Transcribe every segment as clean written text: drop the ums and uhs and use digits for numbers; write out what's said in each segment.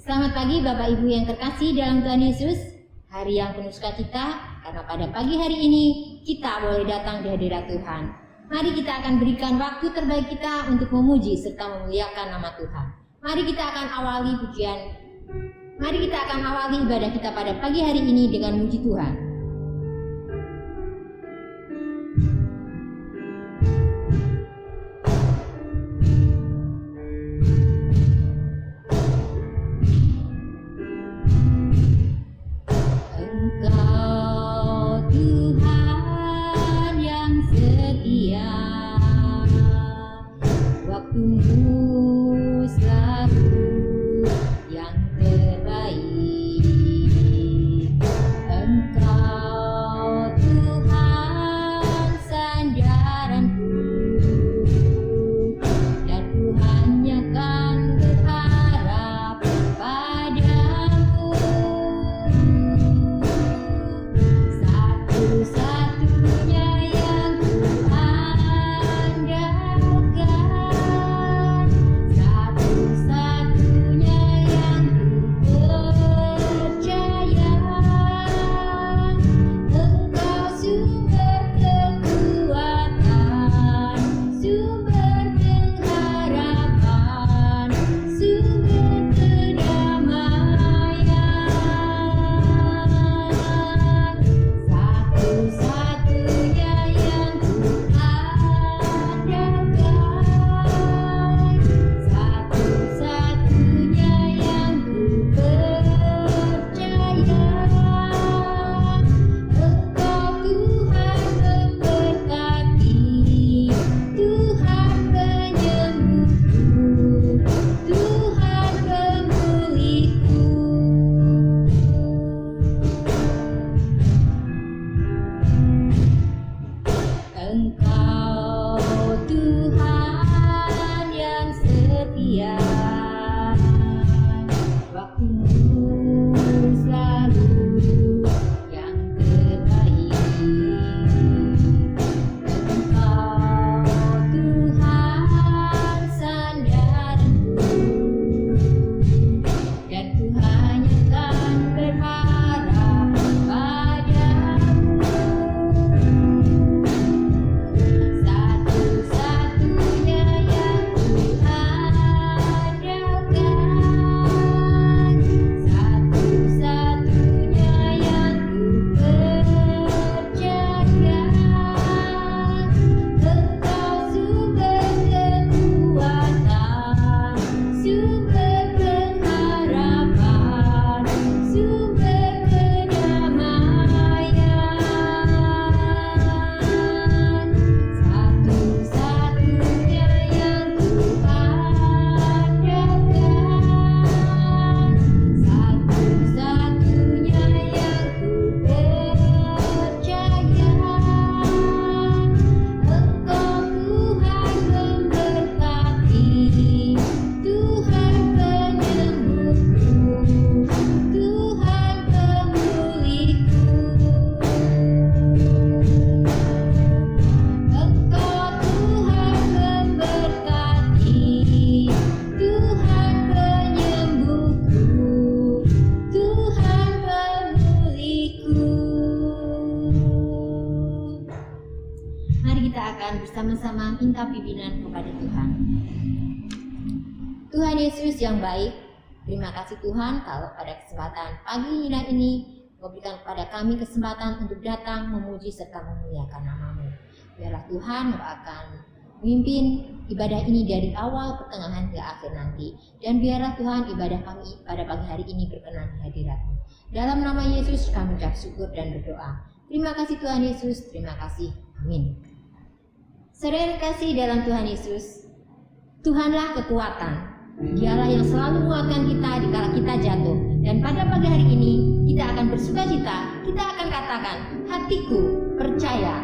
Selamat pagi Bapak Ibu yang terkasih dalam Tuhan Yesus. Hari yang penuh sukacita karena pada pagi hari ini kita boleh datang di hadirat Tuhan. Mari kita akan berikan waktu terbaik kita untuk memuji serta memuliakan nama Tuhan. Mari kita akan awali ibadah kita pada pagi hari ini dengan muji Tuhan. Bersama-sama minta pimpinan kepada Tuhan. Tuhan Yesus yang baik, terima kasih Tuhan kalau pada kesempatan pagi ini memberikan kepada kami kesempatan untuk datang memuji serta memuliakan nama-Mu. Biarlah Tuhan akan memimpin ibadah ini dari awal, pertengahan hingga akhir nanti. Dan biarlah Tuhan ibadah kami pada pagi hari ini berkenan di hadirat-Mu. Dalam nama Yesus kami ucap syukur dan berdoa. Terima kasih Tuhan Yesus, terima kasih. Amin. Saudara kasih dalam Tuhan Yesus, Tuhanlah kekuatan. Dialah yang selalu menguatkan kita dikala kita jatuh. Dan pada pagi hari ini kita akan bersukacita. Kita akan katakan, hatiku percaya.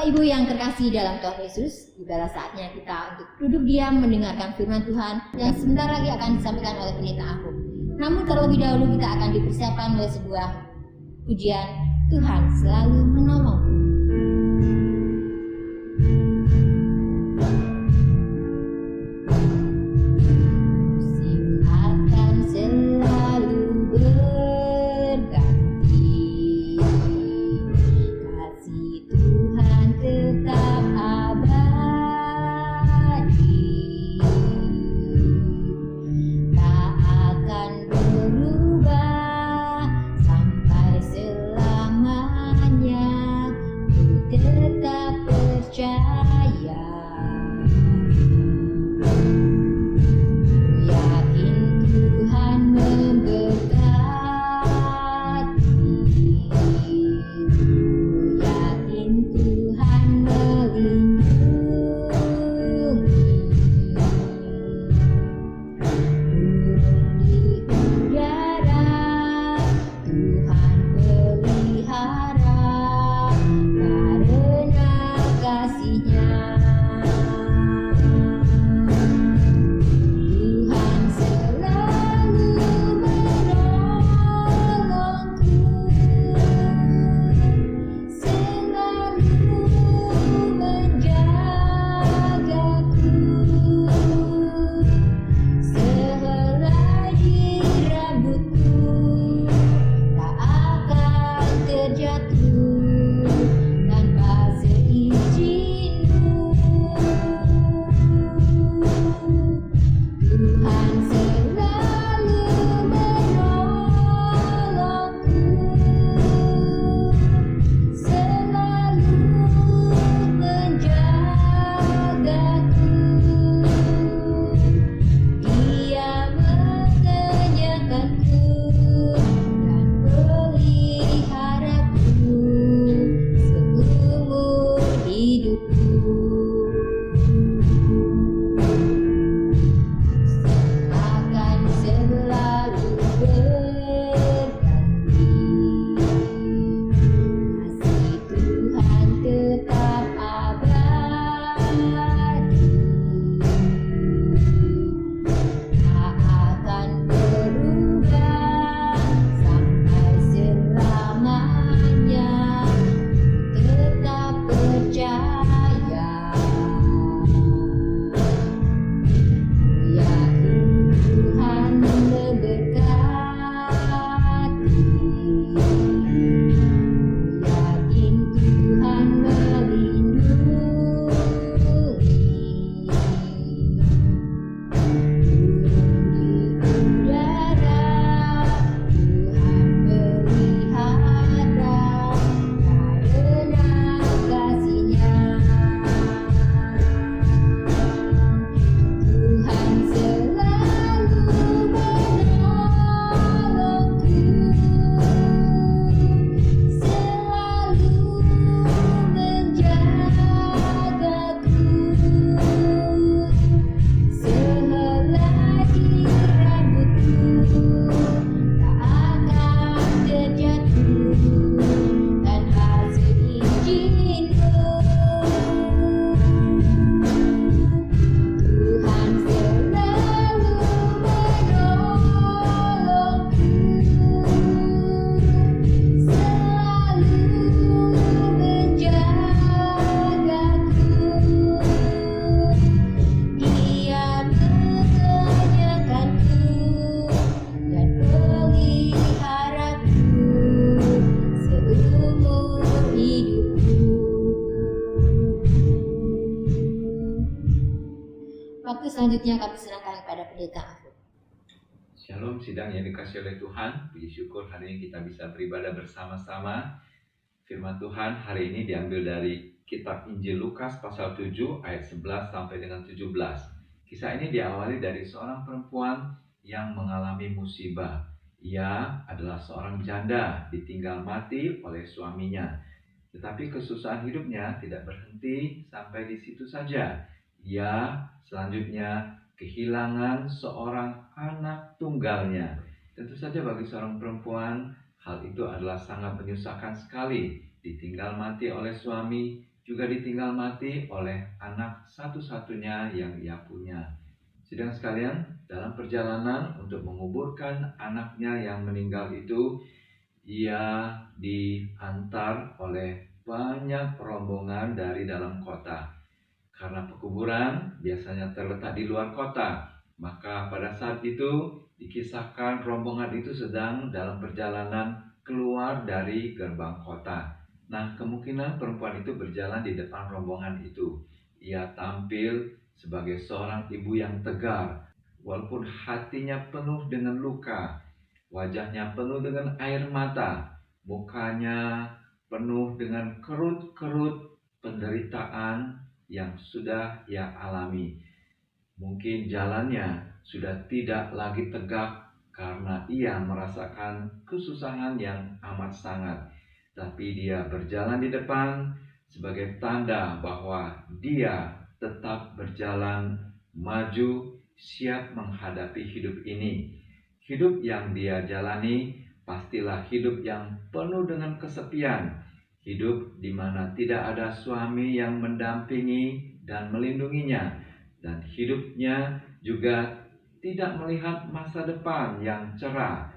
Bapak Ibu yang terkasih dalam Tuhan Yesus, tibalah saatnya kita untuk duduk diam mendengarkan firman Tuhan yang sebentar lagi akan disampaikan oleh Pendeta Afuk. Namun terlebih dahulu kita akan dipersiapkan oleh sebuah pujian, Tuhan selalu menolong. Waktu selanjutnya kami serahkan kepada Pendeta Afuk. Shalom sidang yang dikasihi oleh Tuhan. Puji syukur hari ini kita bisa beribadah bersama-sama. Firman Tuhan hari ini diambil dari kitab Injil Lukas pasal 7 ayat 11 sampai dengan 17. Kisah ini diawali dari seorang perempuan yang mengalami musibah. Ia adalah seorang janda ditinggal mati oleh suaminya. Tetapi kesusahan hidupnya tidak berhenti sampai di situ saja. Ia selanjutnya kehilangan seorang anak tunggalnya. Tentu saja bagi seorang perempuan, hal itu adalah sangat menyusahkan sekali. Ditinggal mati oleh suami juga ditinggal mati oleh anak satu-satunya yang ia punya. Sidang sekalian, dalam perjalanan untuk menguburkan anaknya yang meninggal itu, ia diantar oleh banyak rombongan dari dalam kota. Karena pekuburan biasanya terletak di luar kota, maka pada saat itu dikisahkan rombongan itu sedang dalam perjalanan keluar dari gerbang kota. Nah, kemungkinan perempuan itu berjalan di depan rombongan itu. Ia tampil sebagai seorang ibu yang tegar, walaupun hatinya penuh dengan luka, wajahnya penuh dengan air mata, mukanya penuh dengan kerut-kerut penderitaan yang sudah ia alami. Mungkin jalannya sudah tidak lagi tegak karena ia merasakan kesusahan yang amat sangat. Tapi dia berjalan di depan sebagai tanda bahwa dia tetap berjalan maju, siap menghadapi hidup ini. Hidup yang dia jalani pastilah hidup yang penuh dengan kesepian. Hidup di mana tidak ada suami yang mendampingi dan melindunginya. Dan hidupnya juga tidak melihat masa depan yang cerah.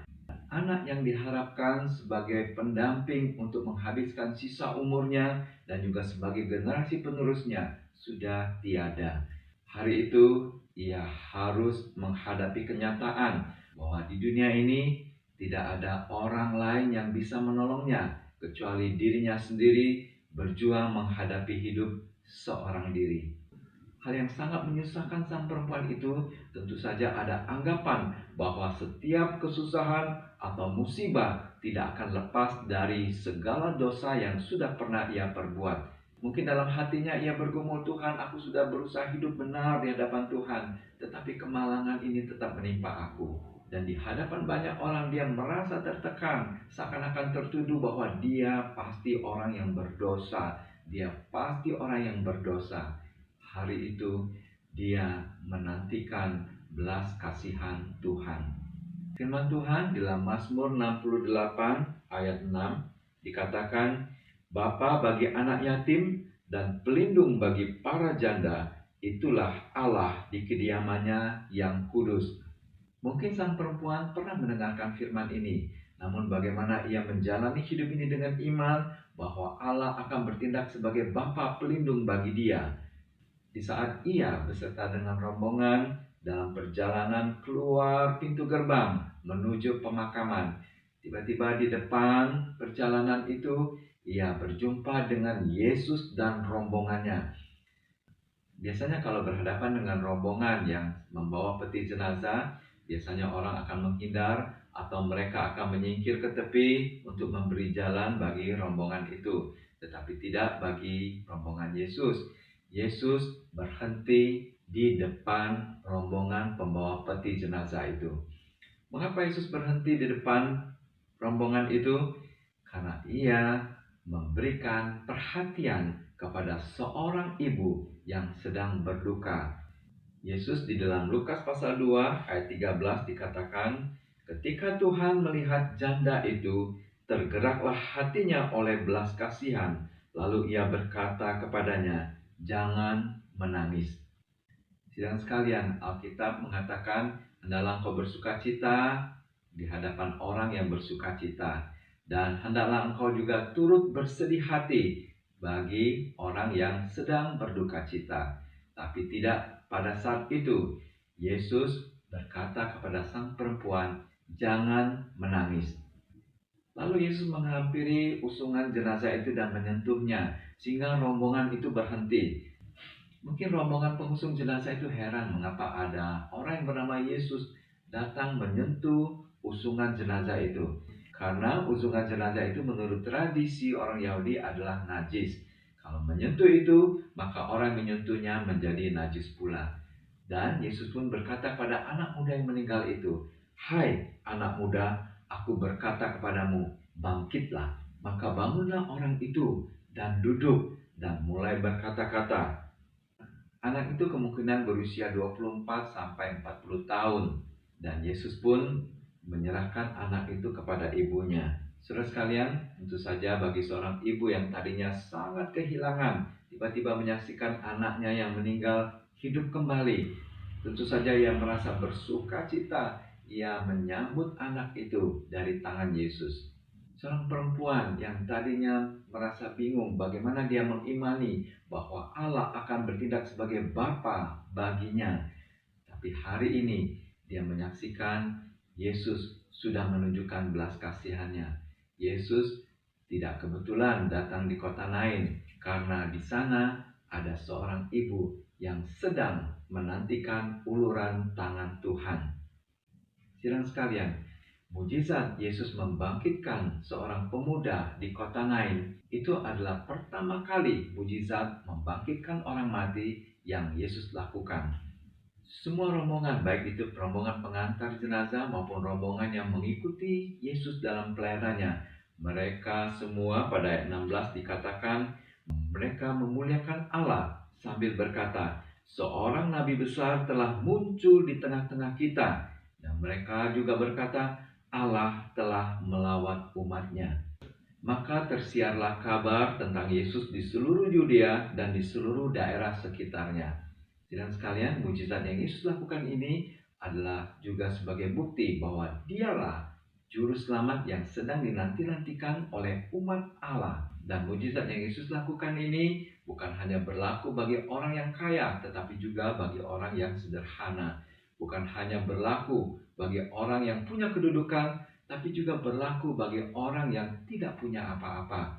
Anak yang diharapkan sebagai pendamping untuk menghabiskan sisa umurnya dan juga sebagai generasi penerusnya sudah tiada. Hari itu ia harus menghadapi kenyataan bahwa di dunia ini tidak ada orang lain yang bisa menolongnya kecuali dirinya sendiri berjuang menghadapi hidup seorang diri. Hal yang sangat menyusahkan sang perempuan itu tentu saja ada anggapan bahwa setiap kesusahan atau musibah tidak akan lepas dari segala dosa yang sudah pernah ia perbuat. Mungkin dalam hatinya ia bergumul, Tuhan, aku sudah berusaha hidup benar di hadapan Tuhan, tetapi kemalangan ini tetap menimpa aku. Dan di hadapan banyak orang dia merasa tertekan, seakan-akan tertuduh bahwa dia pasti orang yang berdosa, dia pasti orang yang berdosa. Hari itu dia menantikan belas kasihan Tuhan. Firman Tuhan di dalam Mazmur 68 ayat 6 dikatakan, Bapa bagi anak yatim dan pelindung bagi para janda, itulah Allah di kediamannya yang kudus. Mungkin sang perempuan pernah mendengarkan firman ini, namun bagaimana ia menjalani hidup ini dengan iman bahwa Allah akan bertindak sebagai Bapa pelindung bagi dia. Di saat ia beserta dengan rombongan dalam perjalanan keluar pintu gerbang menuju pemakaman, tiba-tiba di depan perjalanan itu ia berjumpa dengan Yesus dan rombongannya. Biasanya kalau berhadapan dengan rombongan yang membawa peti jenazah, biasanya orang akan menghindar atau mereka akan menyingkir ke tepi untuk memberi jalan bagi rombongan itu. Tetapi tidak bagi rombongan Yesus. Yesus berhenti di depan rombongan pembawa peti jenazah itu. Mengapa Yesus berhenti di depan rombongan itu? Karena ia memberikan perhatian kepada seorang ibu yang sedang berduka. Yesus di dalam Lukas pasal 2 ayat 13 dikatakan, ketika Tuhan melihat janda itu, tergeraklah hatinya oleh belas kasihan. Lalu ia berkata kepadanya, jangan menangis. Sidang sekalian, Alkitab mengatakan, hendaklah engkau bersukacita di hadapan orang yang bersukacita, dan hendaklah engkau juga turut bersedih hati bagi orang yang sedang berduka cita. Tapi tidak pada saat itu, Yesus berkata kepada sang perempuan, jangan menangis. Lalu Yesus menghampiri usungan jenazah itu dan menyentuhnya, sehingga rombongan itu berhenti. Mungkin rombongan pengusung jenazah itu heran mengapa ada orang yang bernama Yesus datang menyentuh usungan jenazah itu. Karena usungan jenazah itu menurut tradisi orang Yahudi adalah najis. Kalau menyentuh itu, maka orang menyentuhnya menjadi najis pula. Dan Yesus pun berkata pada anak muda yang meninggal itu, hai anak muda, aku berkata kepadamu, bangkitlah. Maka bangunlah orang itu dan duduk dan mulai berkata-kata. Anak itu kemungkinan berusia 24 sampai 40 tahun. Dan Yesus pun menyerahkan anak itu kepada ibunya. Saudara sekalian, tentu saja bagi seorang ibu yang tadinya sangat kehilangan tiba-tiba menyaksikan anaknya yang meninggal hidup kembali. Tentu saja ia merasa bersuka cita. Ia menyambut anak itu dari tangan Yesus. Seorang perempuan yang tadinya merasa bingung bagaimana dia mengimani bahwa Allah akan bertindak sebagai Bapa baginya. Tapi hari ini dia menyaksikan Yesus sudah menunjukkan belas kasihannya. Yesus tidak kebetulan datang di kota Nain karena di sana ada seorang ibu yang sedang menantikan uluran tangan Tuhan. Sidang sekalian, mujizat Yesus membangkitkan seorang pemuda di kota Nain itu adalah pertama kali mujizat membangkitkan orang mati yang Yesus lakukan. Semua rombongan, baik itu rombongan pengantar jenazah maupun rombongan yang mengikuti Yesus dalam pelayanannya, mereka semua pada ayat 16 dikatakan mereka memuliakan Allah sambil berkata, seorang nabi besar telah muncul di tengah-tengah kita. Dan mereka juga berkata, Allah telah melawat umatnya. Maka tersiarlah kabar tentang Yesus di seluruh Yudea dan di seluruh daerah sekitarnya. Dan sekalian, mujizat yang Yesus lakukan ini adalah juga sebagai bukti bahwa dialah juru selamat yang sedang dinanti-nantikan oleh umat Allah. Dan mujizat yang Yesus lakukan ini bukan hanya berlaku bagi orang yang kaya, tetapi juga bagi orang yang sederhana. Bukan hanya berlaku bagi orang yang punya kedudukan, tapi juga berlaku bagi orang yang tidak punya apa-apa.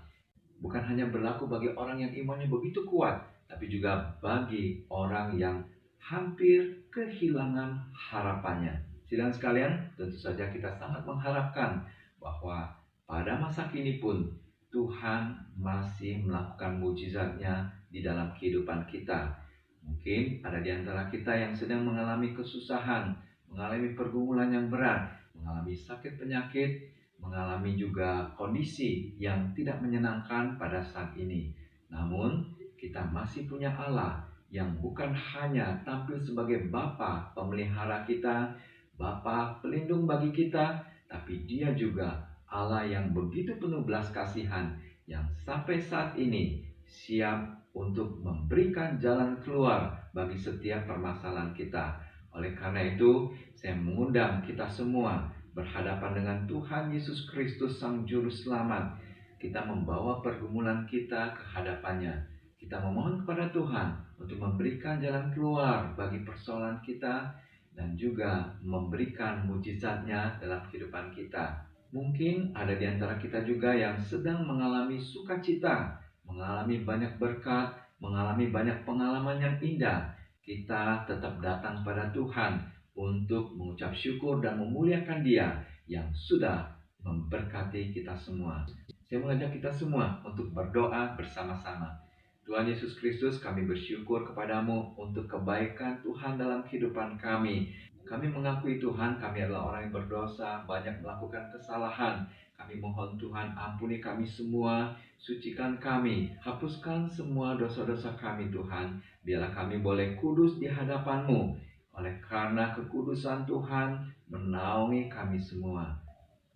Bukan hanya berlaku bagi orang yang imannya begitu kuat, tapi juga bagi orang yang hampir kehilangan harapannya. Sidang sekalian, tentu saja kita sangat mengharapkan bahwa pada masa kini pun Tuhan masih melakukan mujizatnya di dalam kehidupan kita. Mungkin ada di antara kita yang sedang mengalami kesusahan, mengalami pergumulan yang berat, mengalami sakit penyakit, mengalami juga kondisi yang tidak menyenangkan pada saat ini. Namun, kita masih punya Allah yang bukan hanya tampil sebagai Bapa pemelihara kita, Bapa pelindung bagi kita, tapi Dia juga Allah yang begitu penuh belas kasihan, yang sampai saat ini siap untuk memberikan jalan keluar bagi setiap permasalahan kita. Oleh karena itu, saya mengundang kita semua berhadapan dengan Tuhan Yesus Kristus Sang Juru Selamat. Kita membawa pergumulan kita ke hadapannya. Kita memohon kepada Tuhan untuk memberikan jalan keluar bagi persoalan kita dan juga memberikan mujizatnya dalam kehidupan kita. Mungkin ada di antara kita juga yang sedang mengalami sukacita, mengalami banyak berkat, mengalami banyak pengalaman yang indah. Kita tetap datang pada Tuhan untuk mengucap syukur dan memuliakan Dia yang sudah memberkati kita semua. Saya mengajak kita semua untuk berdoa bersama-sama. Tuhan Yesus Kristus, kami bersyukur kepadamu untuk kebaikan Tuhan dalam kehidupan kami. Kami mengakui Tuhan, kami adalah orang yang berdosa, banyak melakukan kesalahan. Kami mohon Tuhan, ampuni kami semua, sucikan kami, hapuskan semua dosa-dosa kami Tuhan. Biarlah kami boleh kudus di hadapan-Mu. Oleh karena kekudusan Tuhan menaungi kami semua.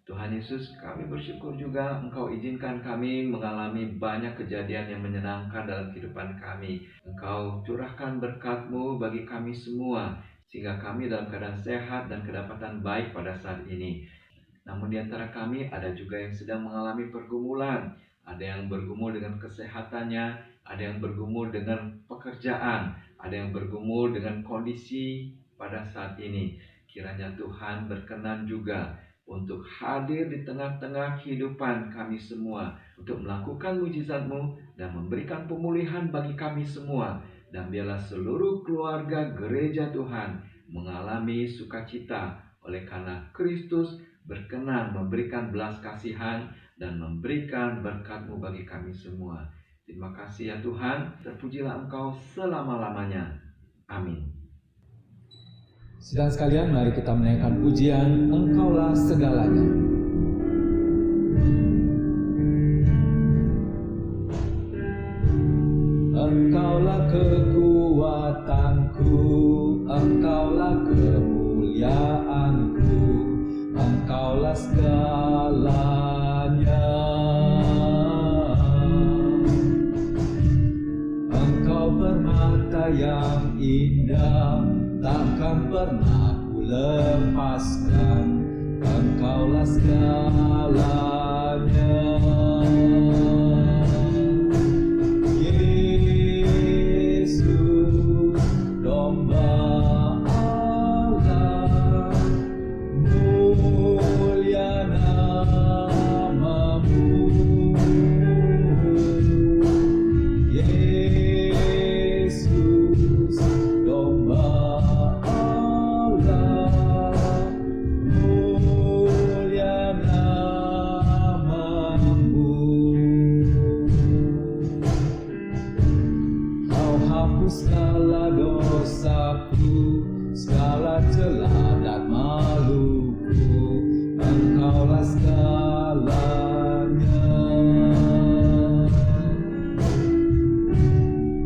Tuhan Yesus, kami bersyukur juga Engkau izinkan kami mengalami banyak kejadian yang menyenangkan dalam kehidupan kami. Engkau curahkan berkat-Mu bagi kami semua, sehingga kami dalam keadaan sehat dan kedapatan baik pada saat ini. Namun di antara kami ada juga yang sedang mengalami pergumulan. Ada yang bergumul dengan kesehatannya, ada yang bergumul dengan pekerjaan, ada yang bergumul dengan kondisi pada saat ini. Kiranya Tuhan berkenan juga untuk hadir di tengah-tengah kehidupan kami semua, untuk melakukan mujizat-Mu dan memberikan pemulihan bagi kami semua. Dan biarlah seluruh keluarga gereja Tuhan mengalami sukacita oleh karena Kristus berkenan memberikan belas kasihan dan memberikan berkat-Mu bagi kami semua. Terima kasih ya Tuhan, terpujilah Engkau selama-lamanya. Amin. Sidang sekalian, mari kita menaikkan pujian Engkaulah segalanya. Engkaulah kekuatanku, Engkaulah kemuliaanku, Engkaulah segalanya. pernah ku lepaskan, Engkaulah segalanya. Yesus, domba Allah, mulia namamu. Yesus, domba Allah, mulia namamu. Kau hapus segala dosaku, segala celah dan maluku, Engkaulah segalanya.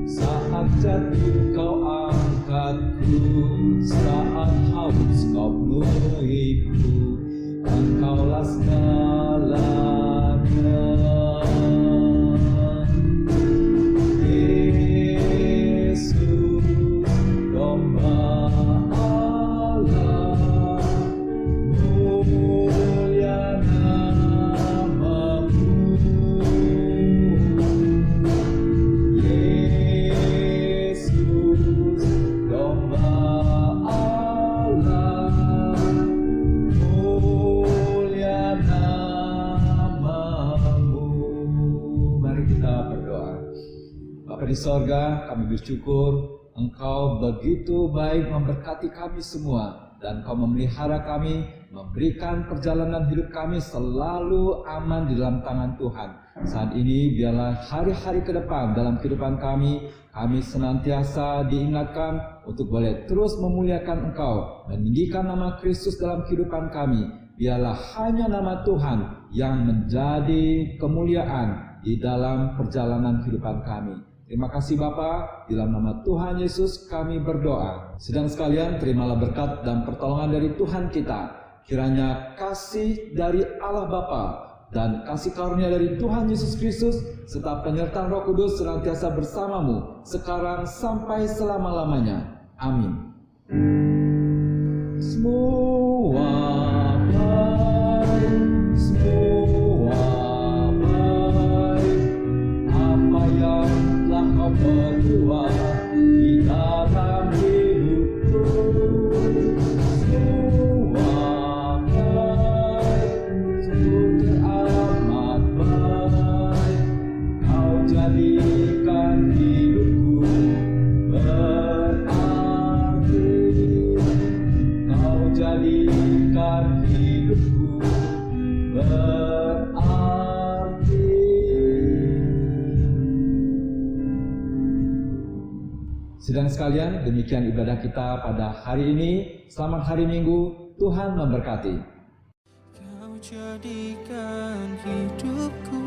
Saat jatuh kau angkatku, saat haus kau penuhiku, Engkaulah segalanya. Yesus, domba Allah, mulia namamu. Yesus, domba Allah, mulia namamu. Mari kita berdoa. Bapa di sorga, kami bersyukur Engkau begitu baik memberkati kami semua, dan Kau memelihara kami, memberikan perjalanan hidup kami selalu aman di dalam tangan Tuhan. Saat ini biarlah hari-hari ke depan dalam kehidupan kami senantiasa diingatkan untuk boleh terus memuliakan Engkau, meninggikan nama Kristus dalam kehidupan kami. Biarlah hanya nama Tuhan yang menjadi kemuliaan di dalam perjalanan kehidupan kami. Terima kasih Bapa, di dalam nama Tuhan Yesus kami berdoa. Sedang sekalian, terimalah berkat dan pertolongan dari Tuhan kita. Kiranya kasih dari Allah Bapa dan kasih karunia dari Tuhan Yesus Kristus serta penyertaan Roh Kudus senantiasa bersamamu sekarang sampai selama-lamanya. Amin. Semua baik, semua baik, apa yang telah Kau berbuat di dalam hidupku. Semua baik, sungguh teramat baik. Kau jadikan hidupku berarti. Kau jadikan hidupku berarti. Sedang sekalian, demikian ibadah kita pada hari ini. Selamat hari Minggu, Tuhan memberkati. Kau jadikan hidupku